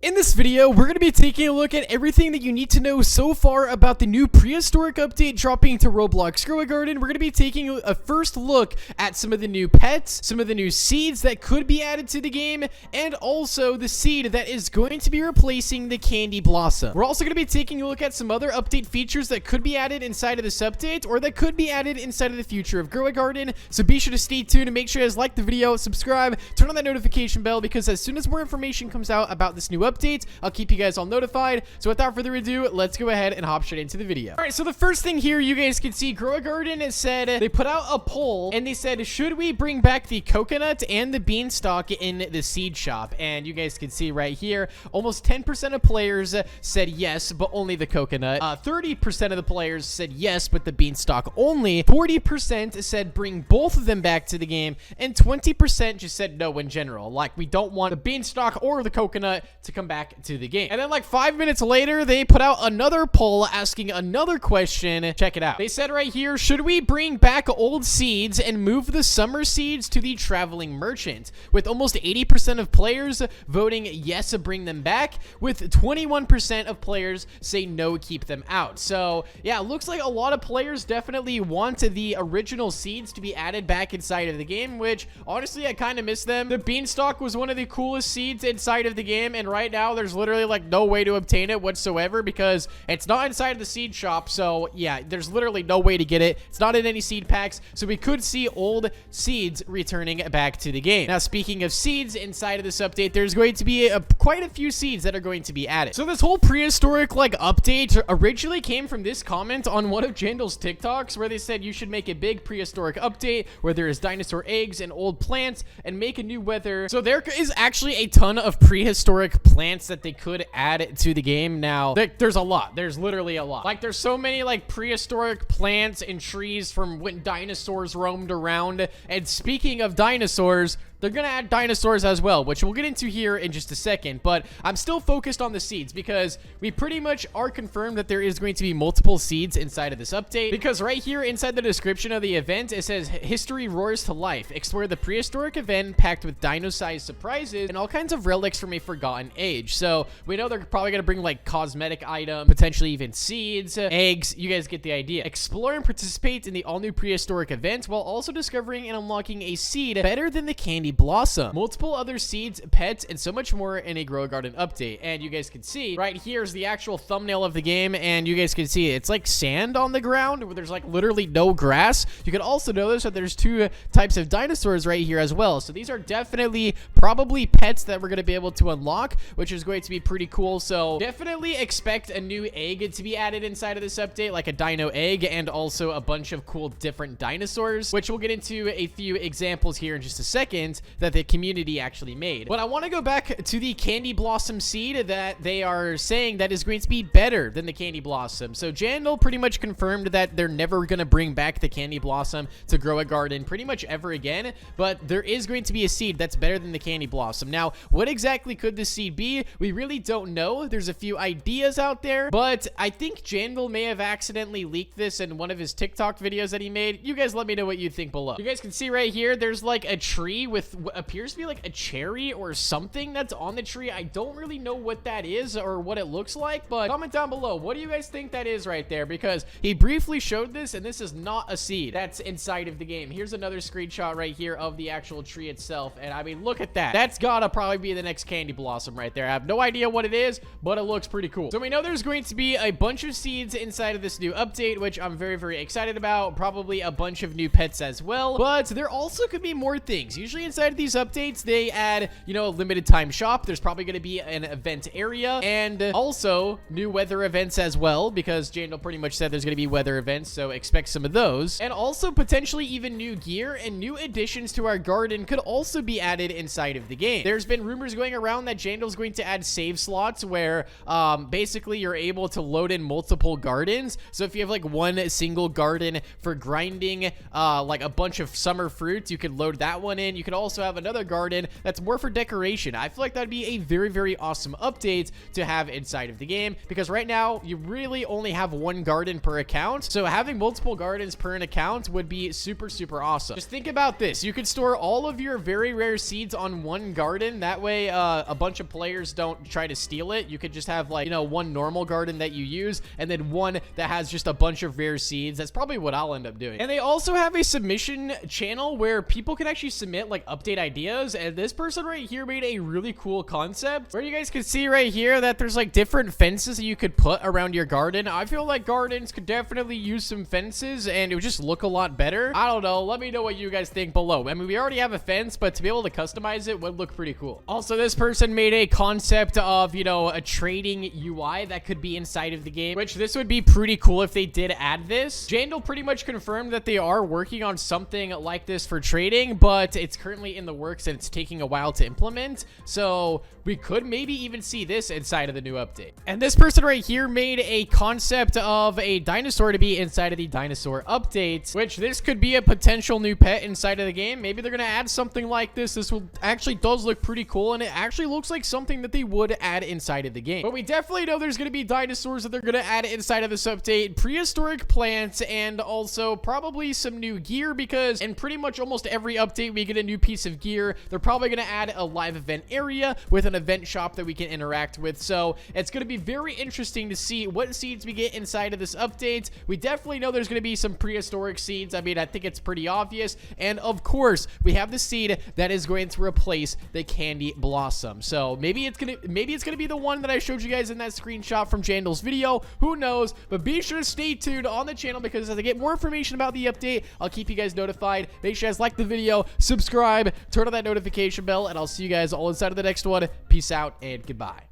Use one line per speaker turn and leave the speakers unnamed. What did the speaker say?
In this video, we're going to be taking a look at everything that you need to know so far about the new Prehistoric update dropping to Roblox Grow a Garden. We're going to be taking a first look at some of the new pets, some of the new seeds that could be added to the game, and also the seed that is going to be replacing the candy blossom. We're also going to be taking a look at some other update features that could be added inside of this update, or that could be added inside of the future of Grow a Garden. So be sure to stay tuned and make sure you guys like the video, subscribe, turn on that notification bell, because as soon as more information comes out about this new update, I'll keep you guys all notified. So without further ado, let's go ahead and hop straight into the video. All right, so the first thing here you guys can see, Grow a Garden has said they put out a poll and they said, should we bring back the coconut and the beanstalk in the seed shop? And you guys can see right here, almost 10% of players said yes, but only the coconut. 30% of the players said yes, but the beanstalk only. 40% said bring both of them back to the game, and 20% just said no in general. Like, we don't want the beanstalk or the coconut to come back to the game. And then like 5 minutes later, they put out another poll asking another question. Check it out. They said right here, should we bring back old seeds and move the summer seeds to the traveling merchant? With almost 80% of players voting yes to bring them back, with 21% of players say no, keep them out. So yeah, it looks like a lot of players definitely want the original seeds to be added back inside of the game, which honestly I kind of miss them. The beanstalk was one of the coolest seeds inside of the game, and right now there's literally like no way to obtain it whatsoever because it's not inside of the seed shop. So yeah, there's literally no way to get it. It's not in any seed packs, so we could see old seeds returning back to the game. Now, speaking of seeds inside of this update, there's going to be quite a few seeds that are going to be added. So this whole prehistoric like update originally came from this comment on one of Jandal's TikToks, where they said you should make a big prehistoric update where there is dinosaur eggs and old plants and make a new weather. So there is actually a ton of prehistoric plants that they could add to the game. Now there's a lot. There's literally a lot. Like, there's so many like prehistoric plants and trees from when dinosaurs roamed around. And speaking of dinosaurs, they're gonna add dinosaurs as well, which we'll get into here in just a second. But I'm still focused on the seeds because we pretty much are confirmed that there is going to be multiple seeds inside of this update, because right here inside the description of the event, it says history roars to life. Explore the prehistoric event packed with dino-sized surprises and all kinds of relics from a forgotten age. So we know they're probably gonna bring like cosmetic items, potentially even seeds, eggs. You guys get the idea. Explore and participate in the all-new prehistoric event while also discovering and unlocking a seed better than the candy blossom. Multiple other seeds, pets, and so much more in a Grow a Garden update. And you guys can see right here is the actual thumbnail of the game, and you guys can see it's like sand on the ground where there's like literally no grass. You can also notice that there's two types of dinosaurs right here as well. So these are definitely probably pets that we're going to be able to unlock, which is going to be pretty cool. So definitely expect a new egg to be added inside of this update, like a dino egg, and also a bunch of cool different dinosaurs, which we'll get into a few examples here in just a second that the community actually made. But I want to go back to the candy blossom seed that they are saying that is going to be better than the candy blossom. So Jandal pretty much confirmed that they're never going to bring back the candy blossom to Grow a Garden pretty much ever again, but there is going to be a seed that's better than the candy blossom. Now, what exactly could this seed be? We really don't know. There's a few ideas out there, but I think Jandal may have accidentally leaked this in one of his TikTok videos that he made. You guys let me know what you think below. You guys can see right here, there's like a tree with what appears to be like a cherry or something that's on the tree. I don't really know what that is or what it looks like, but comment down below. What do you guys think that is right there? Because he briefly showed this, and this is not a seed that's inside of the game. Here's another screenshot right here of the actual tree itself, and I mean, look at that. That's gotta probably be the next candy blossom right there. I have no idea what it is, but it looks pretty cool. So we know there's going to be a bunch of seeds inside of this new update, which I'm very, very excited about. Probably a bunch of new pets as well, but there also could be more things. Usually inside of these updates, they add, you know, a limited time shop. There's probably going to be an event area, and also new weather events as well, because Jandal pretty much said there's going to be weather events, so expect some of those. And also potentially even new gear and new additions to our garden could also be added inside of the game. There's been rumors going around that Jandal's going to add save slots where basically you're able to load in multiple gardens. So if you have like one single garden for grinding like a bunch of summer fruits, you could load that one in. You could also have another garden that's more for decoration. I feel like that'd be a very, very awesome update to have inside of the game, because right now you really only have one garden per account. So having multiple gardens per an account would be super, super awesome. Just think about this. You could store all of your very rare seeds on one garden. That way, a bunch of players don't try to steal it. You could just have, like, you know, one normal garden that you use, and then one that has just a bunch of rare seeds. That's probably what I'll end up doing. And they also have a submission channel where people can actually submit, like, update ideas. And this person right here made a really cool concept where you guys can see right here that there's, like, different fences that you could put around your garden. I feel like gardens could definitely use some fences, and it would just look a lot better. I don't know. Let me know what you guys think below. I mean, we already have a fence, but to be able to customize it would look pretty cool. Also, this person made a concept of, you know, a trading UI that could be inside of the game, which this would be pretty cool if they did add this. Jandal pretty much confirmed that they are working on something like this for trading, but it's currently in the works and it's taking a while to implement. So we could maybe even see this inside of the new update. And this person right here made a concept of a dinosaur to be inside of the dinosaur update, which this could be a potential new pet inside of the game. Maybe they're going to add something like this. This will actually does look pretty cool, and it actually looks like something that they would add inside of the game. But we definitely know there's going to be dinosaurs that they're going to add inside of this update, prehistoric plants, and also probably some new gear, because in pretty much almost every update we get a new piece of gear. They're probably going to add a live event area with an event shop that we can interact with. So it's going to be very interesting to see what seeds we get inside of this update. We definitely know there's going to be some prehistoric seeds. I mean, I think it's pretty obvious. And of course, we have the seed that is going to replace the candy blossom. So maybe it's gonna be the one that I showed you guys in that screenshot from Jandal's video. Who knows? But be sure to stay tuned on the channel, because as I get more information about the update, I'll keep you guys notified. Make sure you guys like the video, subscribe, turn on that notification bell, and I'll see you guys all inside of the next one. Peace out and goodbye.